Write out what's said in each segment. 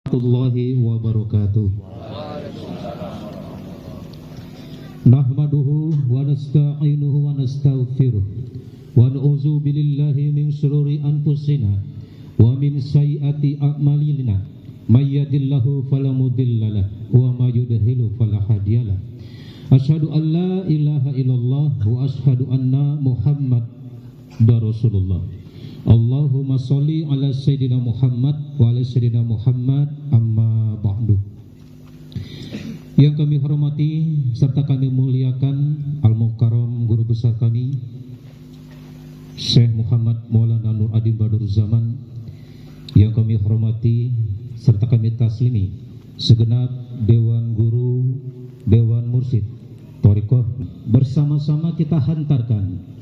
warahmatullahi wabarakatuh. Nahmaduhu wa nasta'inuhu wa nastaghfiruh wa na'udzu billahi min shururi anfusina wa min sayyiati a'malina may yahdihillahu fala mudhillalah wa may yudhlil fala hadiyalah. Asyhadu an la ilaha illallah wa asyhadu anna Muhammadar Rasulullah. Allahumma sholli ala sayyidina Muhammad wa ala sayyidina Muhammad amma ba'du. Yang kami hormati serta kami muliakan Al-Mukarram guru besar kami Syekh Muhammad Maulana Nur Adi Badur Zaman. Yang kami hormati serta kami taslimi segenap Dewan Guru, Dewan Mursyid Thariqah. Bersama-sama kita hantarkan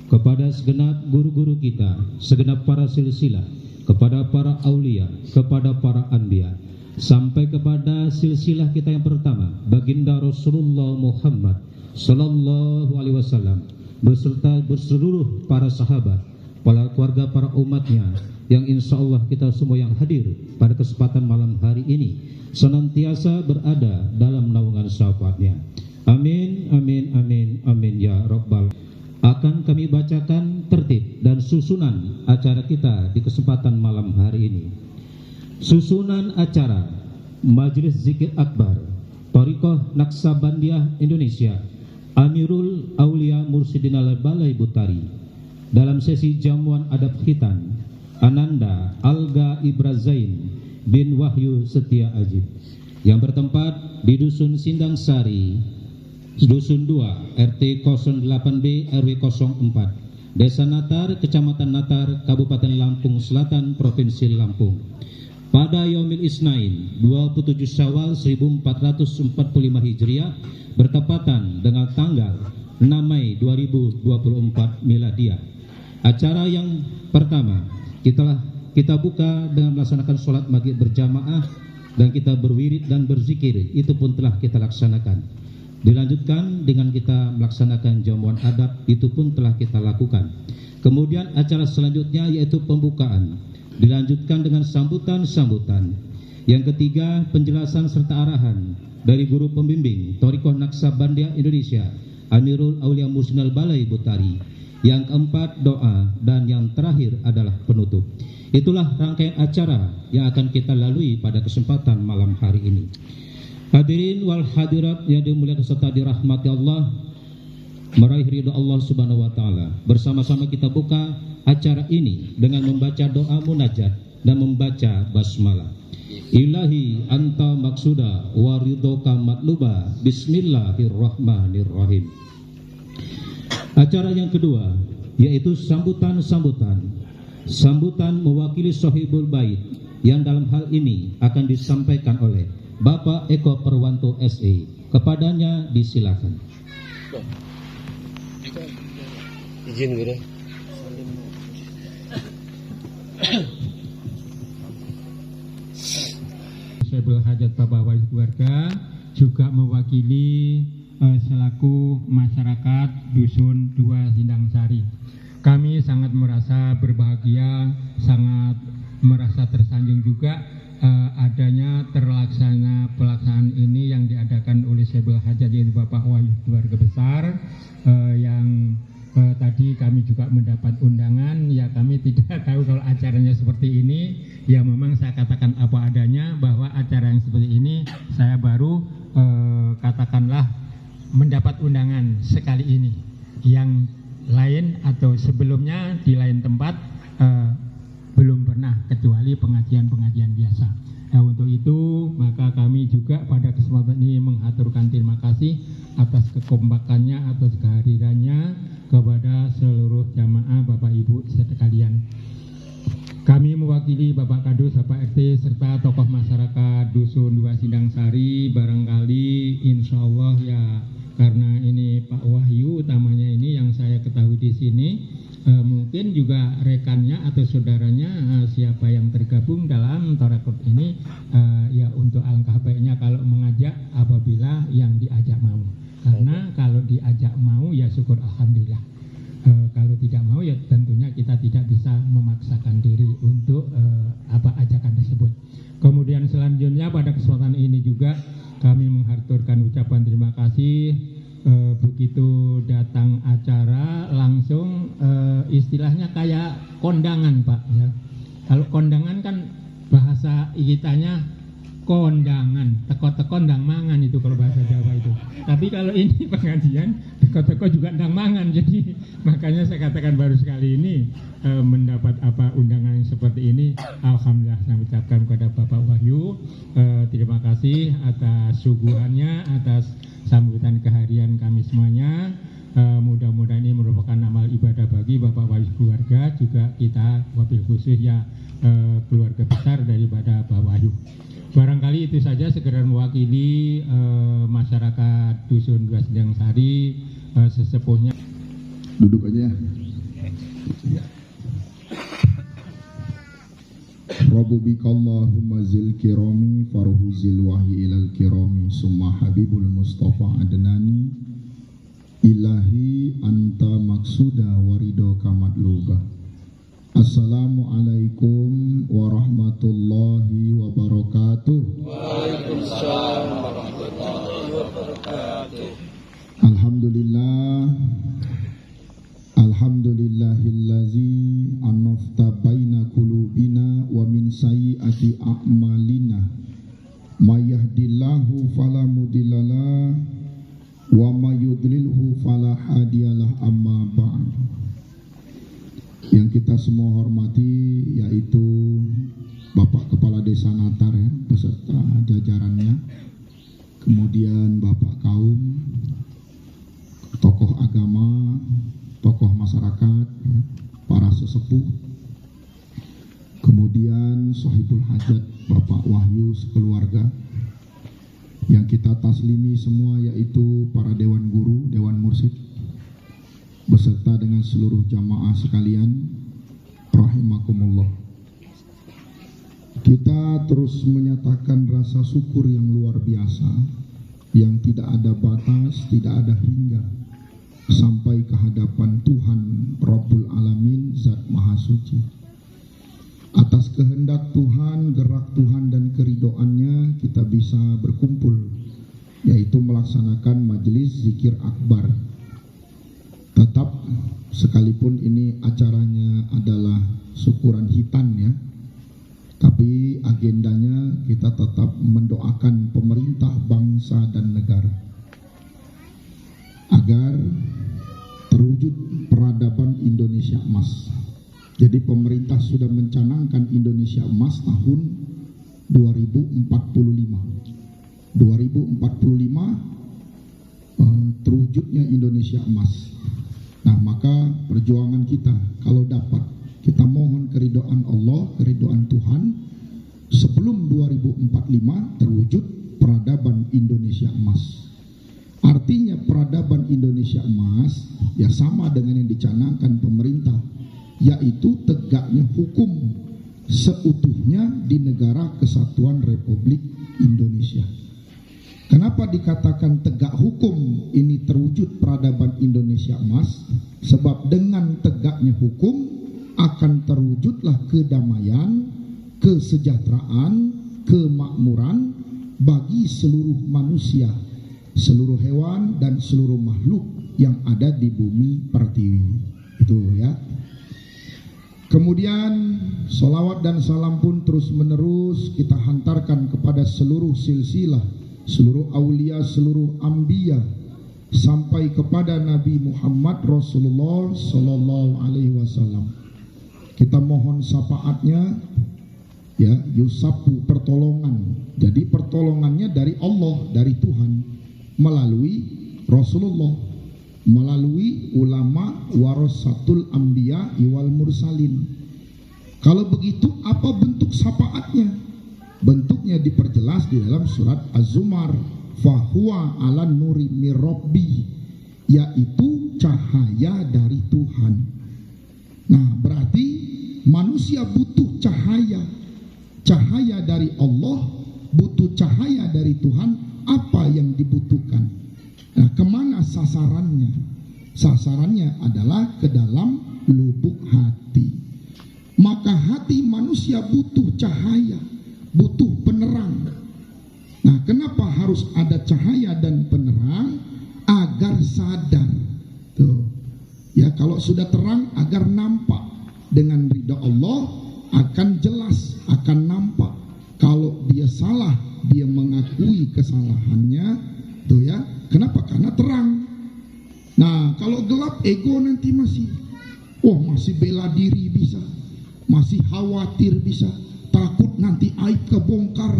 kepada segenap guru-guru kita, segenap para silsilah, kepada para aulia, kepada para anbiya, sampai kepada silsilah kita yang pertama, baginda Rasulullah Muhammad sallallahu alaihi wasallam, beserta berseluruh para sahabat, para keluarga, para umatnya, yang insya Allah kita semua yang hadir pada kesempatan malam hari ini senantiasa berada dalam naungan syafaatnya. Amin, amin, amin, amin ya rabbal. Akan kami bacakan tertib dan susunan acara kita di kesempatan malam hari ini. Susunan acara Majelis Zikir Akbar Thariqah Naqsabandiyah Indonesia Amirul Aulia Mursyidin Al-Balai Butari, dalam sesi jamuan adab khitan Ananda Alga Ibrazain bin Wahyu Setia Ajib, yang bertempat di Dusun Sindang Sari, Dusun 2, RT 08B RW 04, Desa Natar, Kecamatan Natar, Kabupaten Lampung Selatan, Provinsi Lampung. Pada Yaumil Isnain 27 Syawal 1445 Hijriah bertepatan dengan tanggal 6 Mei 2024 Miladiah. Acara yang pertama kita buka dengan melaksanakan sholat maghrib berjamaah dan kita berwirid dan berzikir, itu pun telah kita laksanakan. Dilanjutkan dengan kita melaksanakan jamuan adab, itu pun telah kita lakukan. Kemudian acara selanjutnya yaitu pembukaan, dilanjutkan dengan sambutan-sambutan. Yang ketiga, penjelasan serta arahan dari guru pembimbing Thariqah Naqsabandiyah Indonesia Amirul Aulia Mursyidin Al-Balai Butari. Yang keempat, doa, dan yang terakhir adalah penutup. Itulah rangkaian acara yang akan kita lalui pada kesempatan malam hari ini. Hadirin wal hadirat yang dimuliakan serta dirahmati Allah, meraih ridha Allah Subhanahu wa taala. Bersama-sama kita buka acara ini dengan membaca doa munajat dan membaca basmalah. Ilahi anta maksuda wa ridhoka matluba. Bismillahirrahmanirrahim. Acara yang kedua yaitu sambutan-sambutan. Sambutan mewakili Sohibul Bait yang dalam hal ini akan disampaikan oleh Bapak Eko Perwanto SE. Kepadanya disilakan. Izin guru. Sebel hajat Bapak Wali keluarga juga mewakili selaku masyarakat Dusun 2 Sindang Sari. Kami sangat merasa berbahagia, sangat merasa tersanjung juga adanya pelaksanaan ini yang diadakan oleh Sebel Hajat, yaitu Bapak Wali keluarga besar, yang tadi kami juga mendapat undangan. Ya, kami tidak tahu kalau acaranya seperti ini. Ya, memang saya katakan apa adanya bahwa acara yang seperti ini saya baru katakanlah mendapat undangan sekali ini. Yang lain atau sebelumnya di lain tempat belum pernah, kecuali pengajian-pengajian biasa. Nah, untuk itu maka kami juga pada kesempatan ini mengaturkan terima kasih atas kekompakannya, atas kehadirannya kepada seluruh jamaah Bapak Ibu sekalian. Kami mewakili Bapak Kadus, Bapak RT serta tokoh masyarakat Dusun 2 Sindang Sari. Barangkali insya Allah ya, karena ini Pak Wahyu utamanya ini yang saya ketahui di sini, mungkin juga rekannya atau saudaranya siapa yang tergabung dalam Thariqah ini, ya untuk alangkah baiknya kalau mengajak apabila yang diajak mau. Karena kalau diajak mau ya syukur alhamdulillah. Kalau tidak mau ya tentunya kita tidak bisa memaksakan diri untuk ajakan tersebut. Kemudian selanjutnya selanjutnya pada kesempatan ini juga kami menghaturkan ucapan terima kasih. Begitu datang acara langsung istilahnya kayak kondangan Pak ya. Kalau kondangan kan bahasa kitanya kondangan, teko-teko ndang mangan itu kalau bahasa Jawa itu. Tapi kalau ini pengajian teko-teko juga ndang mangan. Jadi makanya saya katakan baru sekali ini mendapat undangan yang seperti ini. Alhamdulillah saya ucapkan kepada Bapak Wahyu terima kasih atas suguhannya, atas sambutan keharian kami semuanya. Mudah-mudahan ini merupakan amal ibadah bagi Bapak Wahyu keluarga, juga kita wabil khusus ya keluarga besar daripada Bapak Wahyu. Barangkali itu saja sekedar mewakili masyarakat Dusun Dua Sindang Sari, sesepuhnya. Duduk aja ya. Rabbu bikallahumma zil kirami farhuzil wahyi ilal kirami summa habibul mustafa adnani ilahi anta maksuda warido kamadluba. Assalamualaikum warahmatullahi wabarakatuh. Waalaikumsalam warahmatullahi wabarakatuh. Alhamdulillah, alhamdulillahillazi anafta baina qulubina wa min sayyiati a'malina may yahdillahu fala mudhillalah wa may yudlilhu fala hadiyalah, amma ba'd. Yang kita semua hormati yaitu Bapak Kepala Desa Natar ya, beserta jajarannya, kemudian Bapak Kaum, tokoh agama, tokoh masyarakat ya, para sesepuh, kemudian sahibul hajat Bapak Wahyu sekeluarga, yang kita taslimi semua yaitu para dewan guru, dewan mursyid, beserta dengan seluruh jamaah sekalian, rahimakumullah. Kita terus menyatakan rasa syukur yang luar biasa, yang tidak ada batas, tidak ada hingga, sampai ke hadapan Tuhan Rabbul Alamin, Zat Maha Suci. Atas kehendak Tuhan, gerak Tuhan dan keridoannya kita bisa berkumpul, yaitu melaksanakan majelis zikir akbar. Tetap sekalipun ini acaranya adalah syukuran hitan ya, tapi agendanya kita tetap mendoakan pemerintah, bangsa dan negara agar terwujud peradaban Indonesia emas. Jadi pemerintah sudah mencanangkan Indonesia emas tahun 2045. 2045 terwujudnya Indonesia emas. Nah, maka perjuangan kita kalau dapat, kita mohon keridhaan Allah, keridhaan Tuhan, sebelum 2045 terwujud peradaban Indonesia emas. Artinya peradaban Indonesia emas ya sama dengan yang dicanangkan pemerintah, yaitu tegaknya hukum seutuhnya di negara kesatuan Republik Indonesia. Kenapa dikatakan tegak hukum ini terwujud peradaban Indonesia emas? Sebab dengan tegaknya hukum akan terwujudlah kedamaian, kesejahteraan, kemakmuran bagi seluruh manusia, seluruh hewan dan seluruh makhluk yang ada di bumi pertiwi. Itu ya. Kemudian salawat dan salam pun terus menerus kita hantarkan kepada seluruh silsilah, seluruh aulia, seluruh anbiya, sampai kepada Nabi Muhammad Rasulullah Sallallahu Alaihi Wasallam. Kita mohon syafaatnya, ya, yusapu pertolongan. Jadi pertolongannya dari Allah, dari Tuhan, melalui Rasulullah, melalui ulama warasatul anbiya wal mursalin. Kalau begitu apa bentuk syafaatnya? Bentuknya diperjelas di dalam surat Az-Zumar, fahuwa ala nuri mirrabbi, yaitu cahaya dari Tuhan. Nah, berarti manusia butuh cahaya, cahaya dari Allah, butuh cahaya dari Tuhan. Apa yang dibutuhkan? Nah, kemana sasarannya? Sasarannya adalah ke dalam lubuk hati. Maka hati manusia butuh cahaya, butuh penerang. harus ada cahaya dan penerang agar sadar. Tuh. Ya, kalau sudah terang agar nampak. Dengan ridha Allah akan jelas, akan nampak. Kalau dia salah, dia mengakui kesalahannya. Tuh ya. Kenapa? Karena terang. Nah, kalau gelap ego nanti masih bela diri bisa. Masih khawatir bisa. Takut nanti aib kebongkar,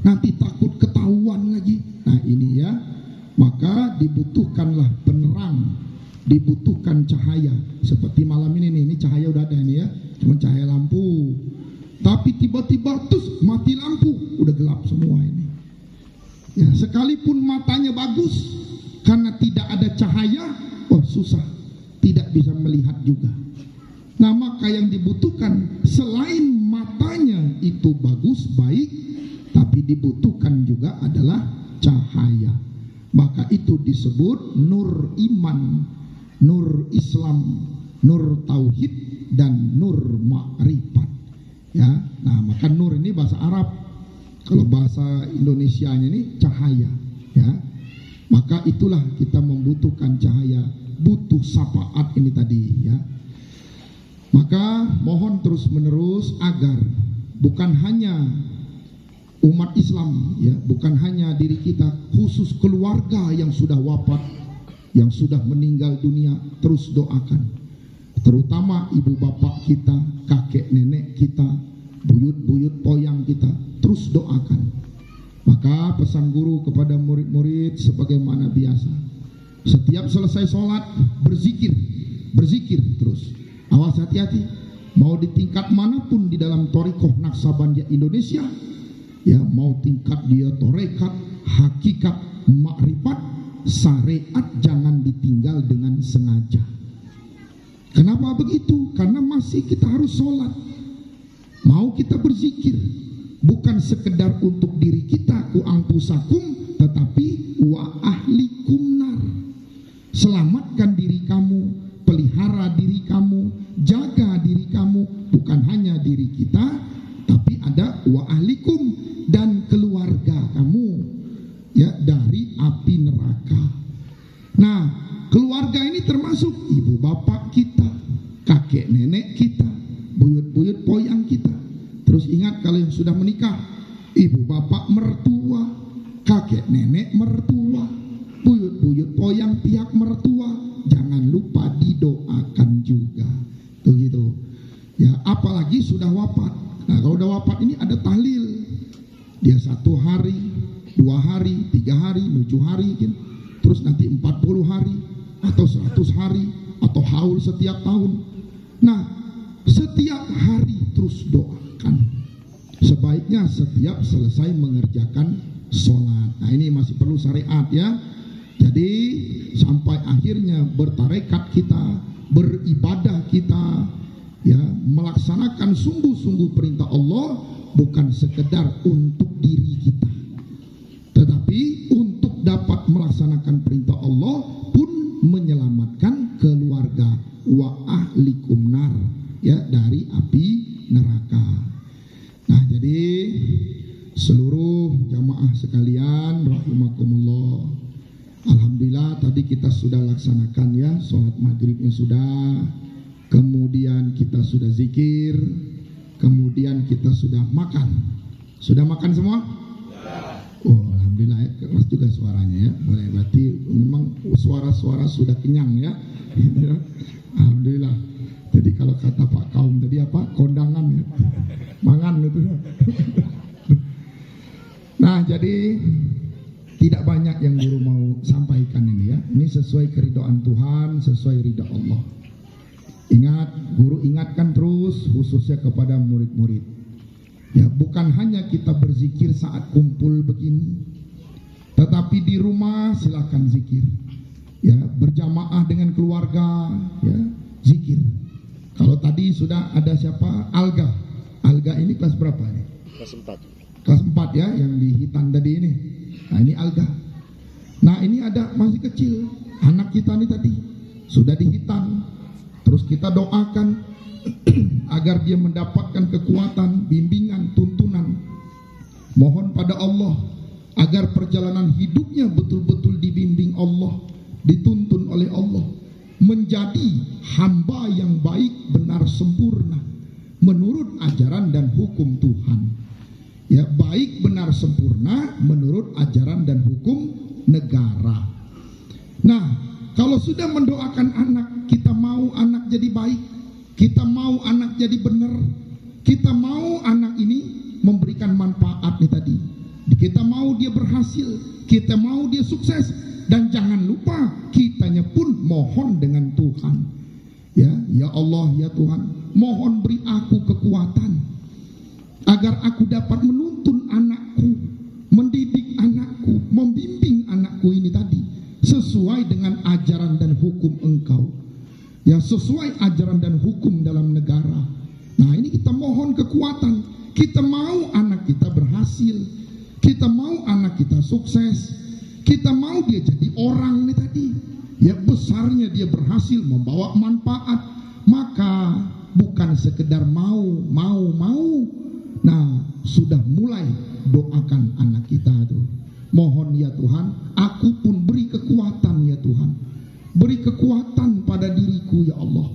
nanti takut ketahuan lagi. Nah ini ya, maka dibutuhkanlah penerang, dibutuhkan cahaya. Seperti malam ini cahaya udah ada ini ya, cuma cahaya lampu. Tapi tiba-tiba terus mati lampu, udah gelap semua ini. Ya, sekalipun matanya bagus, karena tidak ada cahaya, susah, tidak bisa melihat juga. Nah maka yang dibutuhkan selain matanya itu bagus, baik, tapi dibutuhkan juga adalah cahaya. Maka itu disebut nur iman, nur Islam, nur tauhid, dan nur ma'rifat. Ya, nah maka nur ini bahasa Arab. Kalau bahasa Indonesianya ini cahaya. Ya, maka itulah kita membutuhkan cahaya, butuh syafaat ini tadi. Ya. Maka mohon terus menerus agar bukan hanya umat Islam, ya, bukan hanya diri kita, khusus keluarga yang sudah wafat, yang sudah meninggal dunia, terus doakan. Terutama ibu bapak kita, kakek nenek kita, buyut-buyut poyang kita, terus doakan. Maka pesan guru kepada murid-murid sebagaimana biasa, setiap selesai sholat berzikir terus. Awas hati-hati, mau di tingkat manapun di dalam Thorikoh Naksabandia Indonesia, ya, mau tingkat dia torekat, hakikat, makrifat, syariat jangan ditinggal dengan sengaja. Kenapa begitu? Karena masih kita harus sholat, mau kita berzikir, bukan sekedar untuk diri kita, ku anfusakum, tetapi wa ahlikum nar. Selamatkan diri kamu, pelihara diri kamu, jaga diri kamu, bukan hanya diri kita, tapi ada wa ahlikum, dan keluarga kamu, ya, dari api neraka. Nah, keluarga ini termasuk ibu bapak kita, kakek nenek kita, buyut-buyut poyang kita. Terus ingat kalau yang sudah menikah, ibu bapak mertua, kakek nenek mertua, buyut-buyut poyang pihak mertua, jangan lupa didoakan juga. Tuh gitu. Ya, apalagi sudah wafat. Nah, kalau udah wafat ini ada tahlil. Dia 1 hari, 2 hari, 3 hari, 7 hari, gitu. Terus nanti 40 hari atau 100 hari atau haul setiap tahun. Nah, setiap hari terus doakan. Sebaiknya setiap selesai mengerjakan sholat. Nah, ini masih perlu syariat ya. Jadi sampai akhirnya bertarekat kita, beribadah kita, ya, melaksanakan sungguh-sungguh perintah Allah, bukan sekedar untuk diri kita, tetapi untuk dapat melaksanakan perintah Allah pun menyelamatkan keluarga, wa ahlikum nar, ya, dari api neraka. Nah, jadi seluruh jamaah sekalian rahimakumullah, alhamdulillah tadi kita sudah laksanakan ya, sholat maghribnya sudah, kemudian kita sudah zikir, kemudian kita sudah makan. Sudah makan semua? Oh, alhamdulillah ya, keras juga suaranya ya. Boleh, berarti memang suara-suara sudah kenyang ya. Alhamdulillah. Jadi kalau kata Pak Kaum tadi apa? Kondangan ya. Mangan gitu. Nah, jadi tidak banyak yang guru mau sampaikan ini ya. Ini sesuai keridhaan Tuhan, sesuai ridha Allah. Ingat, guru ingatkan terus khususnya kepada murid-murid. Ya, bukan hanya kita berzikir saat kumpul begini, tetapi di rumah silakan zikir. Ya, berjamaah dengan keluarga, ya, zikir. Kalau tadi sudah ada siapa? Alga. Alga ini kelas berapa nih? Kelas 4. Kelas 4 ya, yang di hitam tadi ini. Nah, ini Alga. Nah, ini ada masih kecil, anak kita nih tadi sudah dihitan. Terus kita doakan agar dia mendapatkan kekuatan, bimbingan, tuntunan. Mohon pada Allah agar perjalanan hidupnya betul-betul dibimbing Allah, dituntun oleh Allah, menjadi hamba yang baik, benar, sempurna menurut ajaran dan hukum Tuhan. Ya, baik, benar, sempurna menurut ajaran dan hukum negara. Nah, kalau sudah mendoakan anak, kita mau anak jadi baik, kita mau anak jadi benar, kita mau anak ini memberikan manfaat nih tadi. Kita mau dia berhasil, kita mau dia sukses, dan jangan lupa kitanya pun mohon dengan Tuhan. Ya Allah, ya Tuhan, mohon beri aku kekuatan agar aku dapat menuntun anakku, mendidik anakku, membimbing anakku ini tadi sesuai dengan ajaran dan hukum Engkau. Ya, sesuai ajaran dan hukum dalam negara. Nah, ini kita mohon kekuatan. Kita mau anak kita berhasil, kita mau anak kita sukses, kita mau dia jadi orang nih tadi. Ya, besarnya dia berhasil membawa manfaat. Maka bukan sekedar mau. Nah, sudah mulai doakan anak kita tuh. Mohon ya Tuhan, aku pun beri kekuatan ya Tuhan. Beri kekuatan pada diriku ya Allah,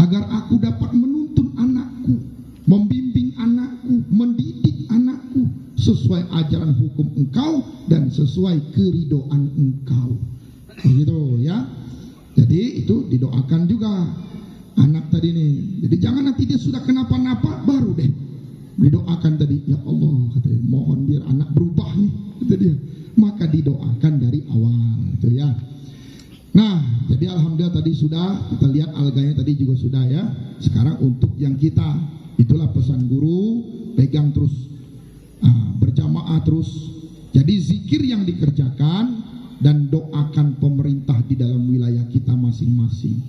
agar aku dapat menuntun anakku, membimbing anakku, mendidik anakku sesuai ajaran hukum Engkau dan sesuai keridhaan Engkau. Begitu ya. Jadi itu didoakan juga anak tadi nih. Jadi jangan nanti dia sudah kenapa-napa baru deh didoakan tadi. Ya Allah, katanya, mohon biar anak berubah nih, kata dia. Maka didoakan dari awal, gitu ya. Nah, jadi alhamdulillah tadi sudah kita lihat alganya tadi juga sudah ya. Sekarang untuk yang kita, itulah pesan guru, pegang terus, berjamaah terus. Jadi zikir yang dikerjakan dan doakan pemerintah di dalam wilayah kita masing-masing.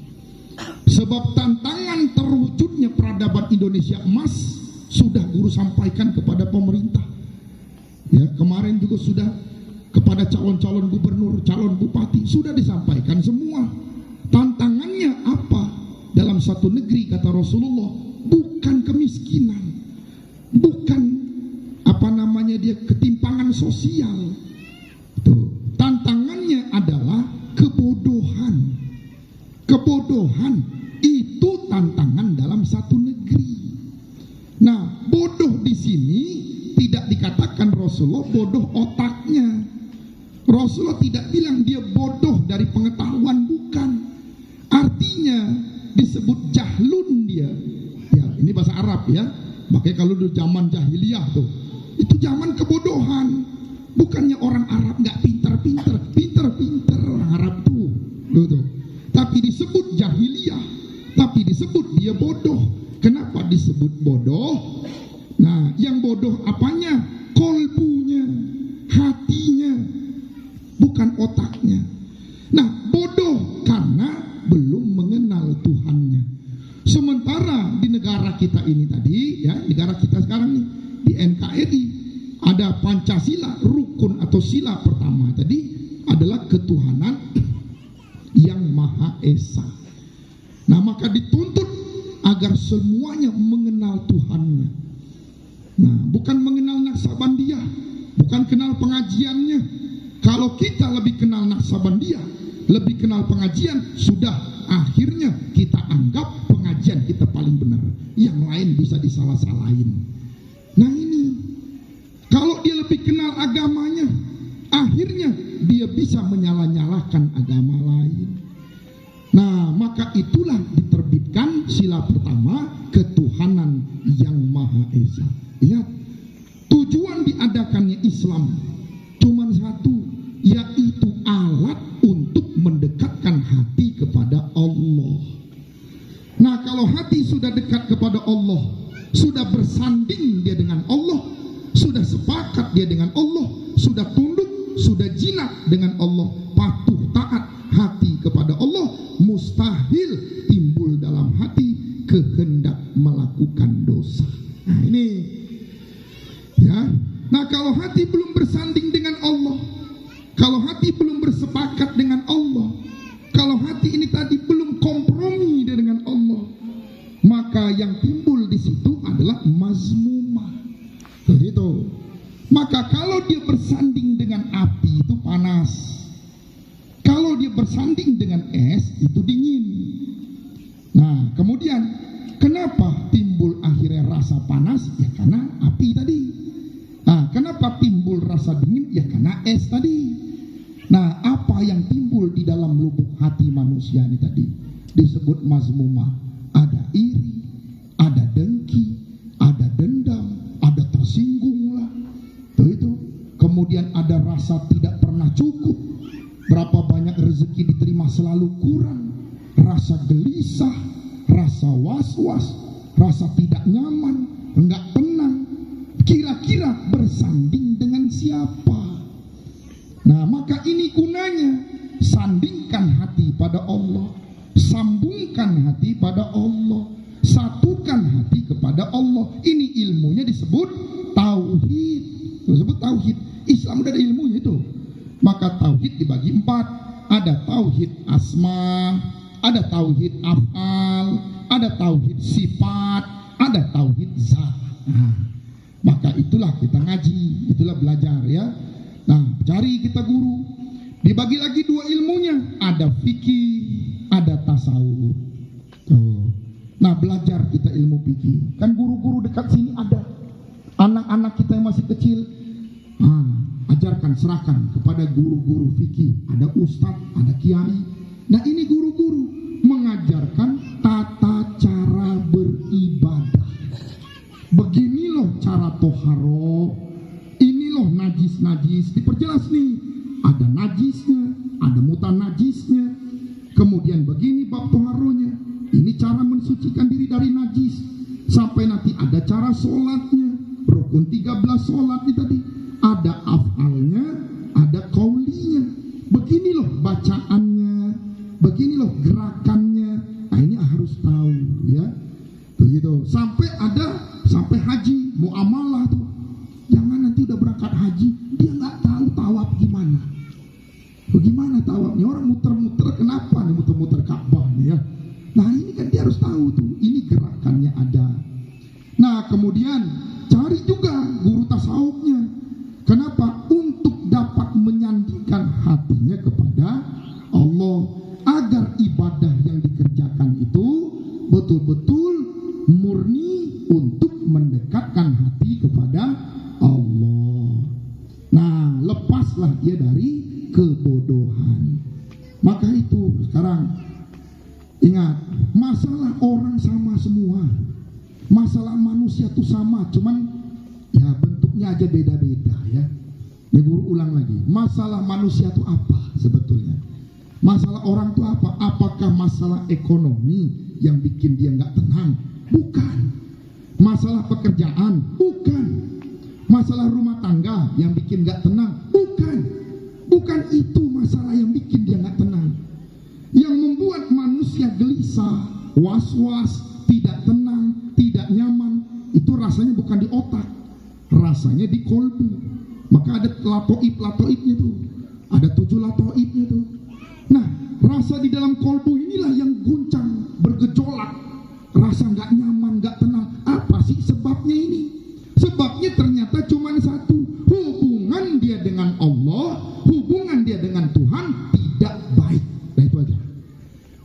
Sebab tantangan terwujudnya peradaban Indonesia emas sudah guru sampaikan kepada pemerintah. Ya, kemarin juga sudah kepada calon-calon gubernur, calon bupati, sudah disampaikan semua. Tantangannya apa? Dalam satu negeri, kata Rasulullah, bukan kemiskinan, bukan dia ketimpangan sosial. Tuh, tantangannya adalah kebodohan. Kebodohan itu tantangan dalam satu negeri. Nah, bodoh di sini tidak dikatakan Rasulullah bodoh otaknya. Rasulullah tidak bilang dia bodoh dari pengetahuan, bukan. Artinya disebut jahlun dia. Ya, ini bahasa Arab ya. Makanya kalau di zaman jahiliyah tuh, itu zaman kebodohan. Bukannya orang Arab nggak pintar-pintar, pintar-pintar orang Arab tuh. Tuh. Tapi disebut jahiliyah, tapi disebut dia bodoh. Kenapa disebut bodoh? Nah, yang bodoh apanya? Kolbunya, hatinya, bukan otaknya. Nah, bodoh karena belum mengenal Tuhannya. Sementara di negara kita ini tadi, ya, negara kita sekarang nih, di NKRI ada Pancasila, rukun atau sila pertama tadi adalah ketuhanan yang Maha Esa. Nah, maka dituntut agar semuanya mengenal Tuhannya. Nah, bukan mengenal Naksabandiyah, bukan kenal pengajiannya. Kalau kita lebih kenal Naksabandiyah, lebih kenal pengajian, sudah akhirnya kita anggap pengajian kita paling benar. Yang lain bisa disalah-salahin. Nah ini, kalau dia lebih kenal agamanya, akhirnya dia bisa menyalah-nyalahkan agama lain. Nah, maka itulah diterbitkan sila pertama, ketuhanan yang Maha Esa. Ingat, tujuan diadakannya Islam cuma satu, yaitu alat untuk mendekatkan hati kepada Allah. Nah, kalau hati sudah dekat kepada Allah, sudah bersanding dia dengan Allah, sudah sepakat dia dengan Allah, sudah tunduk, sudah jinak dengan Allah, patuh taat hati kepada Allah, mustahil timbul dalam hati kehendak melakukan dosa. Nah ini ya. Nah, kalau hati belum bersanding dengan Allah, kalau hati belum bersepakat dengan Allah, kalau hati ini tadi belum kompromi dengan Allah, maka yang timbul di situ adalah mazmumah. Begitu. Maka kalau dia bersanding bersanding dengan es itu dingin. Nah, kemudian kenapa timbul akhirnya rasa panas? Ya karena api tadi. Nah, kenapa timbul rasa dingin? Ya karena es tadi. Nah, apa yang timbul di dalam lubuk hati manusia ini tadi disebut mazmumah. Ada iri, ada dengki, ada dendam, ada tersinggung lah. Itu. Kemudian ada rasa tidak pernah cukup. Berapa banyak rezeki diterima selalu kurang. Rasa gelisah, rasa was-was, rasa tidak nyaman, enggak tenang. Kira-kira bersanding dengan siapa? Nah, maka ini gunanya. Sandingkan hati pada Allah, sambungkan hati pada Allah, satukan hati kepada Allah. Ini ilmunya disebut tauhid. Disebut tauhid. Islam udah ada ilmunya itu. Maka tauhid dibagi 4. Ada tauhid asma, ada tauhid af'al, ada tauhid sifat, ada tauhid zat. Nah, maka itulah kita ngaji, itulah belajar ya. Nah, cari kita guru. Dibagi lagi 2 ilmunya, ada fikih, ada tasawuf. Tuh. Nah, belajar kita ilmu fikih. Kan guru-guru dekat sini ada. Anak-anak kita yang masih kecil, ajarkan, serahkan kepada guru-guru fikih. Ada ustadz, ada kiai. Nah, ini guru-guru mengajarkan tata cara beribadah. Begini loh cara toharo. Ini loh najis-najis. Diperjelas nih. Ada najisnya, ada mutanajisnya. Kemudian begini bab toharonya. Ini cara mensucikan diri dari najis. Sampai nanti ada cara sholatnya. Rukun 13 sholat ini tadi. Ada af'alnya, ada qaulinya. Begini loh bacaannya, begini loh gerakannya. Nah, ini harus tahu ya. Begitu. Sampai haji, muamalah tuh. Jangan nanti udah berangkat haji, dia nggak tahu tawaf gimana. Bagaimana tawafnya? Orang muter-muter, kenapa nih muter-muter Ka'bah nih ya? Nah, ini kan dia harus tahu tuh. Ini gerakannya ada. Nah, kemudian cari juga guru tasawufnya. Kenapa? Untuk dapat menyandingkan hatinya kepada Allah, agar ibadah yang dikerjakan itu betul-betul murni untuk mendekatkan hati kepada Allah. Nah, lepaslah dia dari kebodohan. Maka itu sekarang ingat, masalah orang sama semua. Masalah manusia itu sama, cuman ya bentuknya aja beda-beda ya. Ya guru ulang lagi. Masalah manusia itu apa sebetulnya? Masalah orang itu apa? Apakah masalah ekonomi yang bikin dia nggak tenang? Bukan. Masalah pekerjaan? Bukan. Masalah rumah tangga yang bikin nggak tenang? Bukan. Bukan itu masalah yang bikin dia nggak tenang. Yang membuat manusia gelisah, was-was, tidak tenang, tidak nyaman, itu rasanya bukan di otak, rasanya di kolbu. Maka ada latoib-latoibnya tuh, ada 7 latoibnya tuh. Nah, rasa di dalam kolbu inilah yang guncang, bergejolak, rasa nggak nyaman, nggak tenang. Apa sih sebabnya ini? Sebabnya ternyata cuma satu, hubungan dia dengan Allah, hubungan dia dengan Tuhan tidak baik. Nah, itu aja.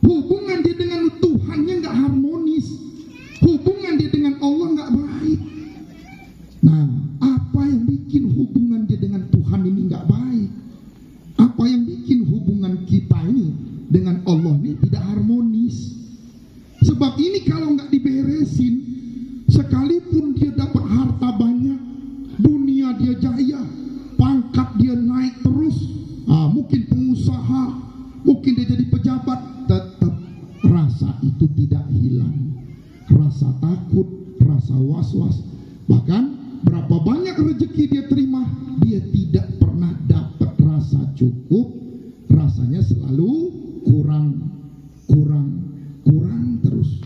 Hubungan dia dengan Tuhannya nggak harmonis, hubungan dia dengan Allah nggak baik. Nah, apa yang bikin hubungan dia dengan Tuhan ini nggak baik? Apa yang bikin hubungan kita ini dengan Allah ini tidak harmonis? Sebab ini kalau nggak diberesin, sekalipun dia dapat harta banyak, dunia dia jaya, pangkat dia naik terus, mungkin pengusaha, mungkin dia jadi pejabat, tetap rasa itu tidak hilang. Rasa takut, rasa was-was. Bahkan berapa banyak rezeki dia terima, dia tidak pernah dapat rasa cukup, rasanya selalu kurang terus.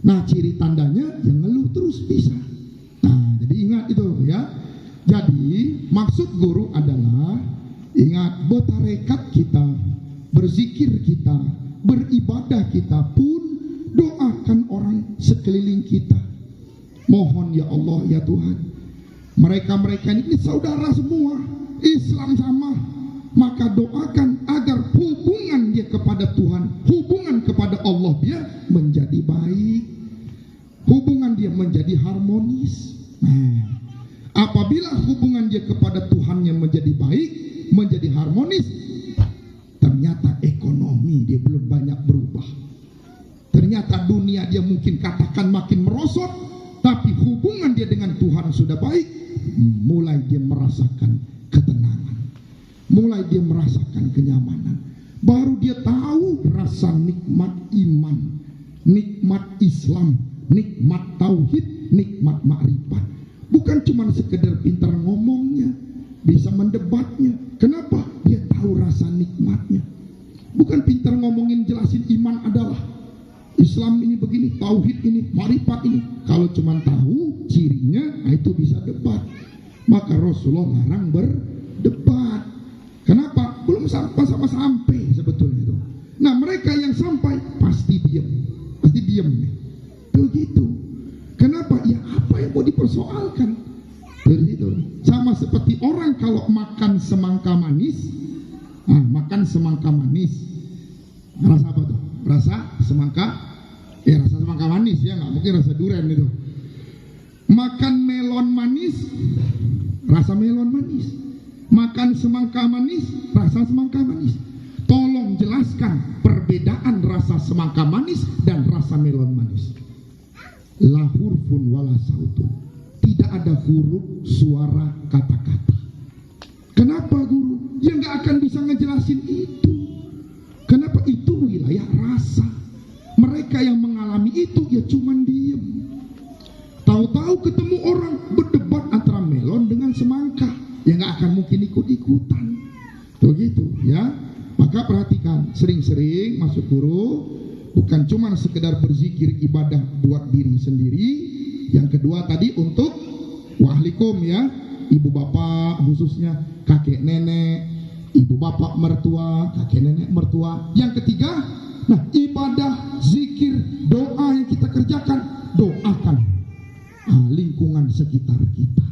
Nah, ciri tandanya yang ngeluh terus bisa. Nah, jadi ingat itu ya. Jadi maksud guru adalah ingat, bertarekat kita, berzikir kita, beribadah kita pun doakan orang sekeliling kita. Mohon ya Allah ya Tuhan, mereka-mereka ini saudara semua, Islam sama, maka doakan agar hubungan dia kepada Tuhannya menjadi baik, menjadi harmonis, ternyata ekonomi dia belum banyak berubah. Ternyata dunia dia mungkin katakan makin merosot, tapi hubungan dia dengan Tuhan sudah baik. Mulai dia merasakan ketenangan, mulai dia merasakan kenyamanan. Baru dia tahu rasa nikmat iman, nikmat Islam, nikmat tauhid, nikmat makrifat. Bukan cuma sekedar pintar ngomongnya, bisa mendebatnya. Kenapa? Dia tahu rasa nikmatnya. Bukan pintar ngomongin jelasin iman adalah Islam ini begini, tauhid ini, makrifat ini. Kalau cuma tahu cirinya, itu bisa debat. Maka Rasulullah larang berdebat. Kenapa? Belum sampai sebetulnya itu. Nah, mereka yang sampai pasti diam nih. Begitu. Kenapa? Ya apa yang mau dipersoalkan? Begitu. Sama seperti orang kalau makan semangka manis, makan semangka manis, rasa apa tuh? Rasa semangka, rasa semangka manis ya, nggak mungkin rasa durian itu. Makan melon manis, rasa melon manis. Makan semangka manis, rasa semangka manis. Tolong jelaskan perbedaan rasa semangka manis dan rasa melon manis. La hurfun wala sautun. Tidak ada huruf, suara, kata-kata. Kenapa guru? Ya nggak akan bisa ngejelasin itu. Kenapa? Itu wilayah rasa. Mereka yang mengalami itu ya cuman diem. Tahu-tahu ketemu orang berdebat antara melon dengan semangka, ya nggak akan mungkin ikut-ikutan. Begitu ya. Maka perhatikan, sering-sering masuk guru bukan cuma sekedar berzikir ibadah buat diri sendiri. Yang kedua tadi untuk wahlikum ya, ibu bapak khususnya, kakek nenek, ibu bapak mertua, kakek nenek mertua. Yang ketiga, nah ibadah, zikir, doa yang kita kerjakan, doakan lingkungan sekitar kita.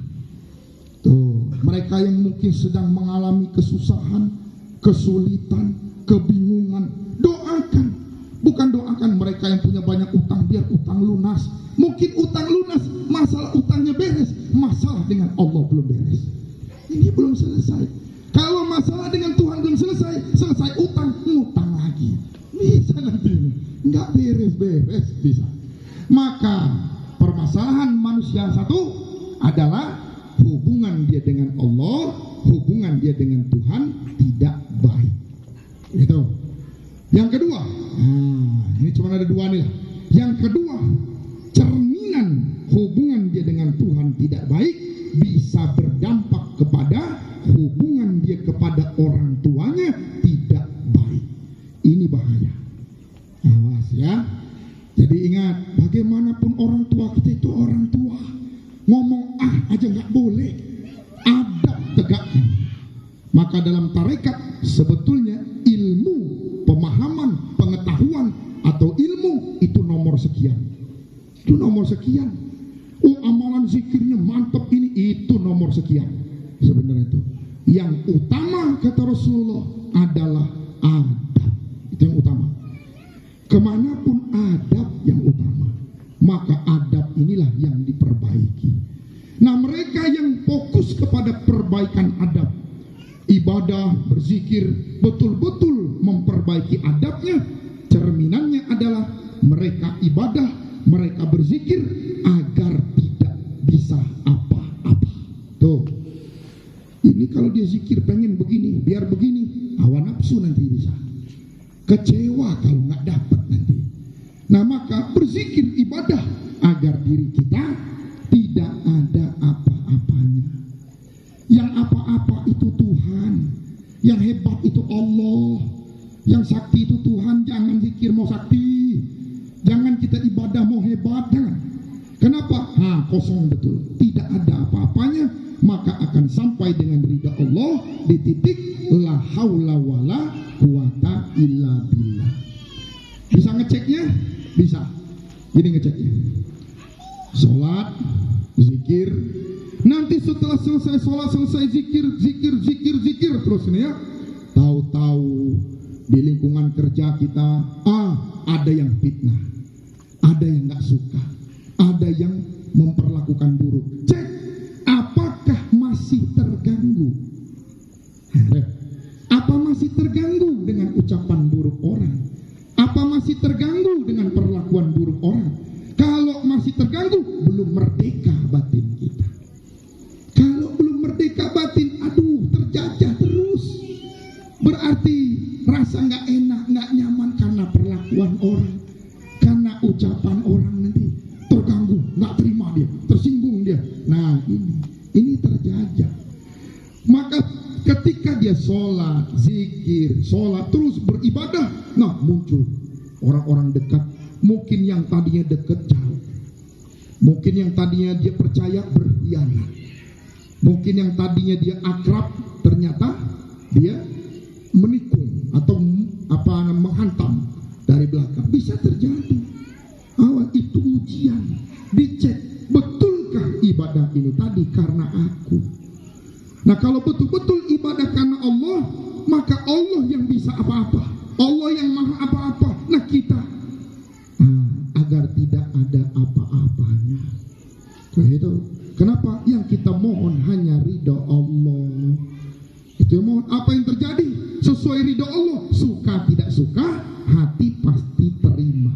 Tuh, mereka yang mungkin sedang mengalami kesusahan, kesulitan, kebingungan, doakan. Bukan doakan mereka yang punya banyak utang biar utang lunas. Mungkin utang lunas, masalah utangnya beres, masalah dengan Allah belum beres. Ini belum selesai. Kalau masalah dengan Tuhan belum selesai utang, ngutang lagi. Bisa nanti ini, nggak beres-beres bisa. Maka permasalahan manusia satu adalah hubungan dia dengan Allah, hubungan dia dengan Tuhan tidak baik. Itu. Yang kedua, ini cuma ada dua nih. Yang kedua, cerminan hubungan dia dengan Tuhan tidak baik bisa berdampak kepada hubungan dia kepada orang tuanya tidak baik. Ini bahaya. Awas ya. Jadi ingat, bagaimanapun orang tua kita itu orang tua. Ngomong aja nggak boleh. Adab tegakkan. Maka dalam tarekat sebetulnya ilmu, pemahaman, pengetahuan atau ilmu itu nomor sekian. Itu nomor sekian. Oh, amalan zikirnya mantap ini, itu nomor sekian. Sebenarnya itu. Yang utama kata Rasulullah adalah adab. Itu yang utama. Kemanapun adab yang utama, maka adab inilah yang diperbaiki. Nah, mereka yang fokus kepada perbaikan adab, ibadah, berzikir, betul-betul memperbaiki adabnya, cerminannya adalah mereka ibadah, mereka berzikir agar tidak bisa apa-apa. Tuh, ini kalau dia zikir pengen begini, biar begini, hawa nafsu nanti bisa. Kecewa kalau nggak dapat nanti. Nah, maka berzikir ibadah agar diri kita tidak ada apa-apanya. Yang apa-apa itu Tuhan, yang hebat itu Allah, yang sakti itu Tuhan. Jangan zikir mau sakti, jangan kita ibadah mau hebat, jangan. Kenapa? Kosong betul, tidak ada apa-apanya, maka akan sampai dengan ridha Allah di titik la haula wala quwata illa billah. Bisa ngeceknya? Bisa. Jadi ngeceknya, sholat, zikir. Nanti setelah selesai sholat, selesai zikir terus ini ya. Tahu-tahu di lingkungan kerja kita ada yang fitnah, ada yang nggak suka, ada yang memperlakukan buruk. Cek apakah masih terganggu ketika dia sholat, zikir, sholat, terus beribadah, nah muncul orang-orang dekat. Mungkin yang tadinya dekat jauh, mungkin yang tadinya dia percaya berkhianat, mungkin yang tadinya dia akrab ternyata dia menikung atau menghantam dari belakang. Bisa terjadi. Awal itu ujian, dicek betulkah ibadah ini tadi karena aku. Nah kalau betul-betul ibadah karena Allah, maka Allah yang bisa apa-apa, Allah yang maha apa-apa. Nah kita agar tidak ada apa-apanya. Begitu. Kenapa? Yang kita mohon hanya ridho Allah. Itu yang mohon. Apa yang terjadi? Sesuai ridho Allah. Suka tidak suka, hati pasti terima.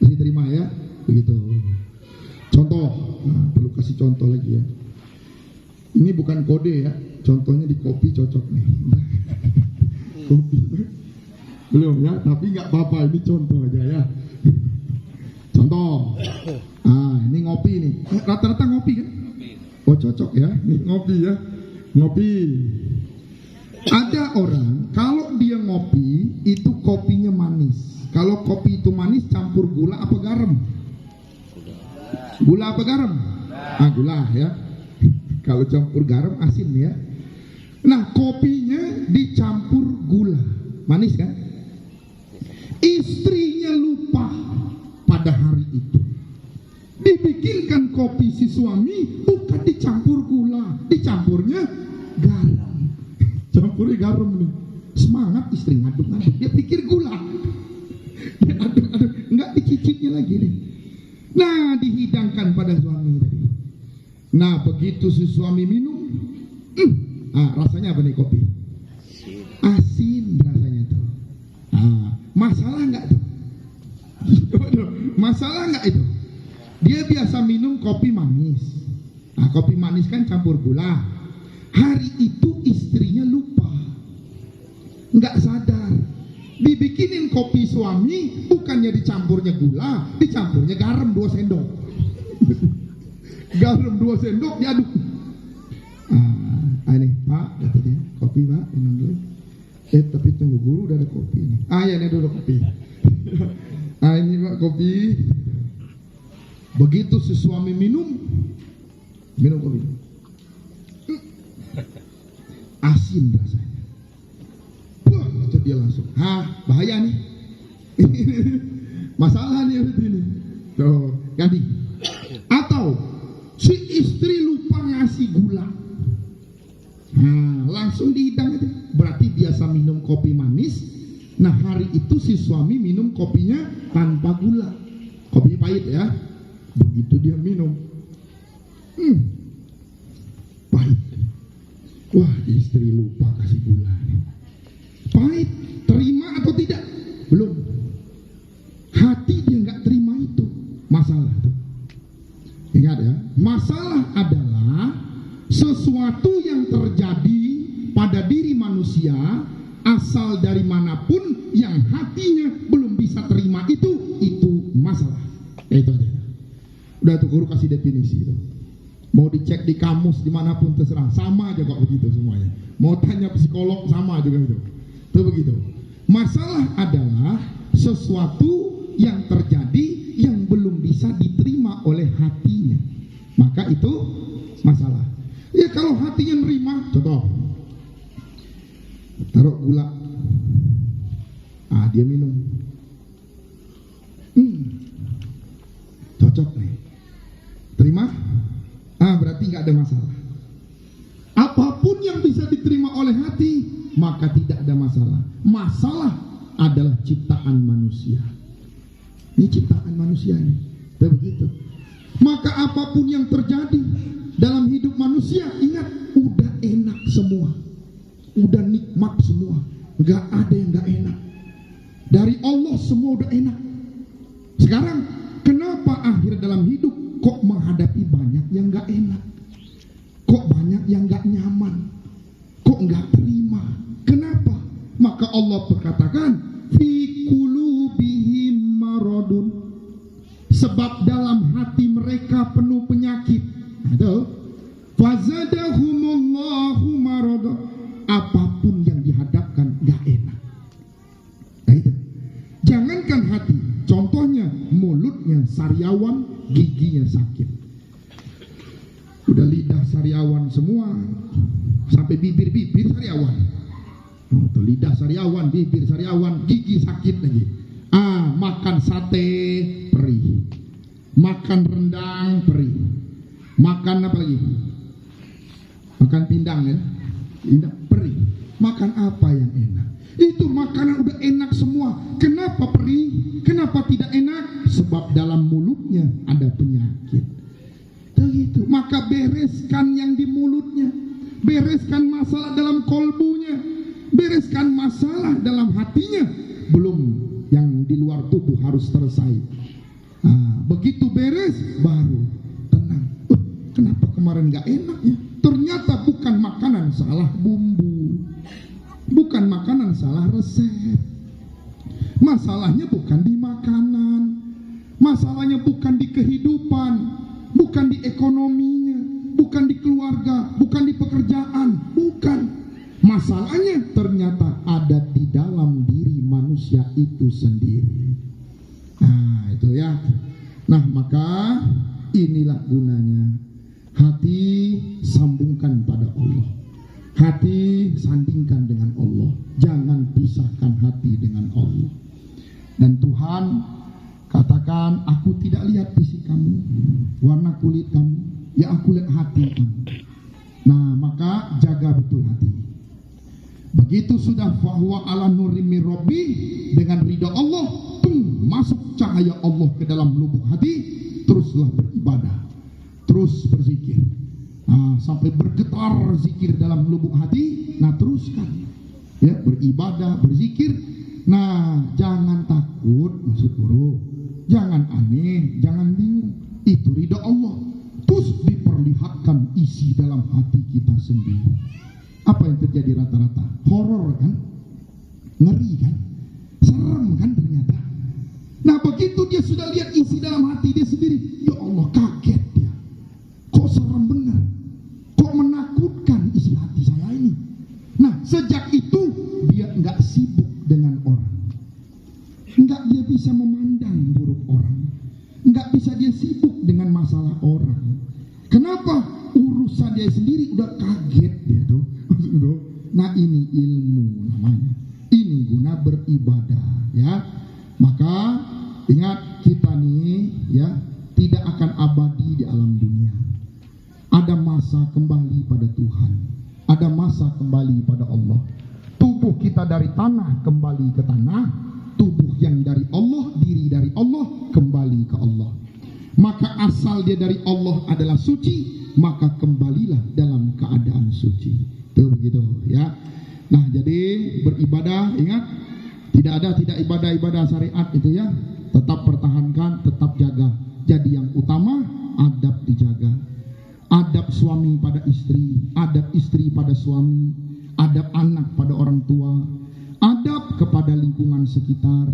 Pasti terima ya. Begitu. Contoh. Nah, perlu kasih contoh lagi ya. Ini bukan kode ya. Contohnya di kopi cocok nih. Kopi. Belum ya. Tapi nggak apa-apa. Ini contoh aja ya. Contoh, ini ngopi nih, rata-rata ngopi kan? Oh cocok ya, nih ngopi ya, ngopi. Ada orang kalau dia ngopi itu kopinya manis. Kalau kopi itu manis campur gula apa garam? Gula apa garam? Gula ya. Kalau campur garam asin ya. Nah kopinya dicampur gula, manis kan? Istrinya lupa pada hari itu dibikinkan kopi si suami bukan dicampur gula, dicampurnya garam. Campurnya garam nih. Semangat istri ngaduk-ngaduk, dia pikir gula. Dia aduk-aduk, enggak dicicipnya lagi nih. Nah, dihidangkan pada suami tadi. Nah, begitu si suami minum, rasanya apa nih kopi? Asin rasanya tuh. Masalah enggak tuh? Masalah nggak itu? Dia biasa minum kopi manis. Nah, kopi manis kan campur gula. Hari itu istrinya lupa, nggak sadar. Dibikinin kopi suami, bukannya dicampurnya gula, dicampurnya garam 2 sendok. Garam 2 sendok diaduk. Ini Pak, kata dia, kopi Pak, minum dulu. Tapi tunggu guru udah ada kopi ini. Ya ini dulu kopi. Ini Pak kopi. Begitu si suami minum kopi, asin rasanya. Wah, itu dia langsung. Bahaya nih. Masalah nih ini. Tuh, ganti. Atau si istri lupa ngasih gula. Langsung dihidang aja. Berarti biasa minum kopi manis. Nah hari itu si suami minum kopinya tanpa gula, kopinya pahit ya. Begitu dia minum, pahit. Wah istri lupa kasih gula, pahit. Terima atau tidak? Belum. Hati dia nggak terima itu. Masalah tuh. Ingat ya, masalah adalah sesuatu yang terjadi pada diri manusia asal dari manapun yang hatinya belum bisa terima itu masalah. Itu aja. Udah tuh guru kasih definisi itu. Mau dicek di kamus dimanapun terserah, sama aja kok begitu semuanya. Mau tanya psikolog sama juga itu. Itu begitu. Masalah adalah sesuatu yang terjadi yang belum bisa diterima oleh hatinya. Maka itu masalah. Ya kalau hatinya nerima, contoh taruh gula, dia minum, cocok nih, terima, berarti nggak ada masalah. Apapun yang bisa diterima oleh hati, maka tidak ada masalah. Masalah adalah ciptaan manusia. Ini ciptaan manusia ini, begitu. Maka apapun yang terjadi dalam hidup manusia, ingat, udah enak semua. Udah nikmat semua, nggak ada yang nggak enak. Dari Allah semua udah enak. Sekarang kenapa akhir dalam hidup kok menghadapi banyak yang nggak enak? Kok banyak yang nggak nyaman? Kok nggak terima? Kenapa? Maka Allah berkatakan, fi qulubihim maradun. Sebab dalam hati mereka penuh penyakit. Fazadahumullahu maradun. Tuh, lidah sariawan, bibir sariawan, gigi sakit lagi. Makan sate perih, makan rendang perih, makan apa lagi? Makan pindang ya, pindang perih. Makan apa yang enak? Itu makanan udah enak semua. Kenapa perih? Kenapa tidak enak? Sebab dalam mulutnya ada penyakit. Begitu. Maka bereskan yang di mulutnya, bereskan masalah dalam kolbunya, bereskan masalah dalam hatinya. Belum yang di luar tubuh harus selesai. Begitu beres baru tenang. Kenapa kemarin gak enak ya? Ternyata bukan makanan salah bumbu, bukan makanan salah resep. Masalahnya bukan di makanan, masalahnya bukan di kehidupan, bukan di ekonominya, bukan di keluarga, bukan di pekerjaan, bukan. Masalahnya ternyata ada di dalam diri manusia itu sendiri. Nah itu ya. Nah maka inilah gunanya. Hati sambungkan pada Allah, hati sandingkan dengan Allah. Jangan pisahkan hati dengan Allah. Dan Tuhan katakan, aku tidak lihat fisik kamu, warna kulit kamu, ya aku lihat hati kamu. Nah maka jaga betul hati. Begitu sudah fahuwa ala nuri min rabbi, dengan ridha Allah, masuk cahaya Allah ke dalam lubuk hati. Teruslah beribadah, terus berzikir, sampai bergetar zikir dalam lubuk hati. Nah teruskan ya, beribadah, berzikir. Nah jangan takut, maksud guru, jangan aneh, jangan bingung. Itu ridha Allah. Terus diperlihatkan isi dalam hati kita sendiri. Apa yang terjadi rata-rata? Horor kan? Ngeri kan? Serem kan ternyata. Nah begitu dia sudah lihat isi dalam hati dia sendiri, ya Allah, kaget dia. Kok serem benar? Kok menakutkan isi hati saya ini? Nah sejak itu dia nggak sibuk dengan orang, nggak dia bisa memandang buruk orang, nggak bisa dia sibuk dengan masalah orang. Kenapa? Urusan dia sendiri udah kaget dia tuh. Nah ini ilmu namanya. Ini guna beribadah ya. Maka ingat, kita nih ya tidak akan abadi di alam dunia. Ada masa kembali pada Tuhan, ada masa kembali pada Allah. Tubuh kita dari tanah kembali ke tanah, tubuh yang dari Allah, diri dari Allah kembali ke Allah. Maka asal dia dari Allah adalah suci, maka kembalilah dalam keadaan suci. Itu begitu ya. Nah jadi beribadah, ingat, tidak ibadah syariat itu ya. Tetap pertahankan, tetap jaga. Jadi yang utama adab dijaga. Adab suami pada istri, adab istri pada suami, adab anak pada orang tua, adab kepada lingkungan sekitar,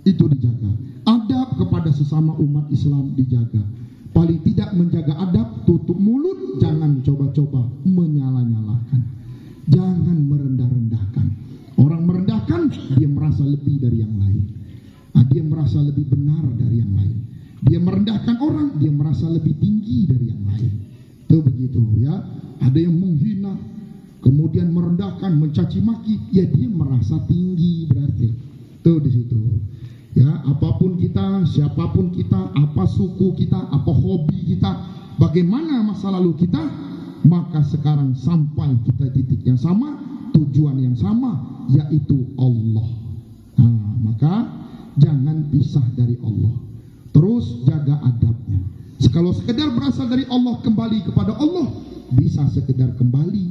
itu dijaga. Adab kepada sesama umat Islam dijaga. Paling tidak menjaga adab, tutup mulut, jangan coba-coba menyalah-nyalahkan, jangan merendah-rendahkan. Orang merendahkan, dia merasa lebih dari yang lain. Dia merasa lebih benar dari yang lain. Dia merendahkan orang, dia merasa lebih tinggi dari yang lain. Itu begitu ya. Ada yang menghina, kemudian merendahkan, mencaci maki, ya dia merasa tinggi berarti. Itu di situ. Ya, apapun kita, siapapun kita, apa suku kita, apa hobi kita, bagaimana masa lalu kita, maka sekarang sampai kita titik yang sama, tujuan yang sama, yaitu Allah. Nah, maka jangan pisah dari Allah. Terus jaga adabnya. Kalau sekedar berasal dari Allah, kembali kepada Allah, bisa sekedar kembali,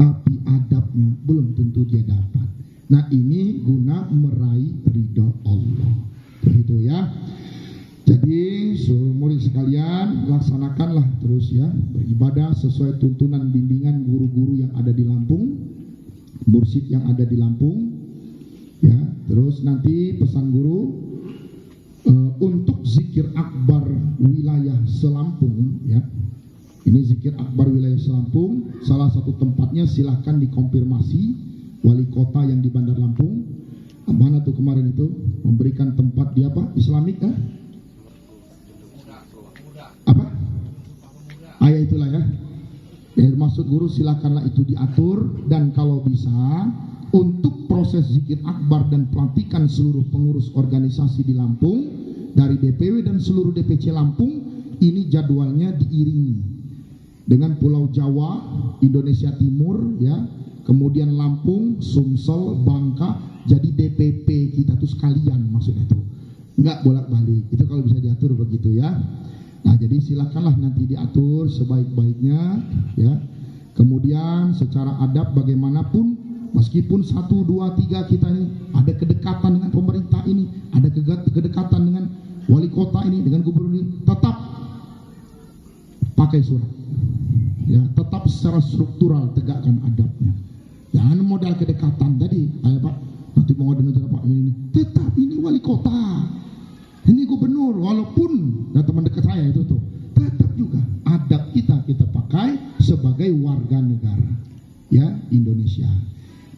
tapi adabnya belum tentu dia dapat. Nah ini guna meraih ridha Allah. Begitu ya. Jadi seluruh murid sekalian, laksanakanlah terus ya, beribadah sesuai tuntunan bimbingan guru-guru yang ada di Lampung, mursyid yang ada di Lampung. Ya, terus nanti pesan guru untuk zikir akbar wilayah Selampung ya. Ini zikir akbar wilayah Selampung, salah satu tempatnya silahkan dikonfirmasi wali kota yang di Bandar Lampung. Mana tuh kemarin itu memberikan tempat di apa? Islamik kan? Apa? Ya itulah ya. Maksud guru silakanlah itu diatur, dan kalau bisa untuk proses zikir akbar dan pelantikan seluruh pengurus organisasi di Lampung dari DPW dan seluruh DPC Lampung ini jadwalnya diiringi dengan Pulau Jawa, Indonesia Timur ya, kemudian Lampung, Sumsel, Bangka, jadi DPP kita tuh sekalian, maksudnya tuh nggak bolak-balik. Itu kalau bisa diatur begitu ya. Nah, jadi silakanlah nanti diatur sebaik-baiknya ya. Kemudian secara adab bagaimanapun, meskipun 1, 2, 3 kita ini ada kedekatan dengan pemerintah ini, ada kedekatan dengan wali kota ini, dengan gubernur ini, tetap pakai surat ya, tetap secara struktural tegakkan adabnya. Jangan modal kedekatan tadi, Pak nanti mau dengar Pak ini, tetap ini wali kota, ini gubernur, walaupun ya teman dekat saya itu tuh, tetap juga adab kita pakai sebagai warga negara ya Indonesia.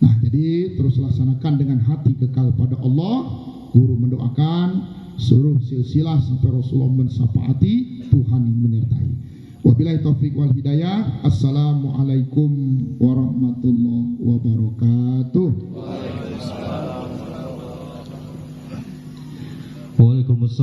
Nah, jadi terus laksanakan dengan hati kekal pada Allah. Guru mendoakan seluruh silsilah sampai Rasulullah mensyafaati, Tuhan menyertai. Wabillahi taufik wal hidayah. Assalamualaikum warahmatullahi wabarakatuh.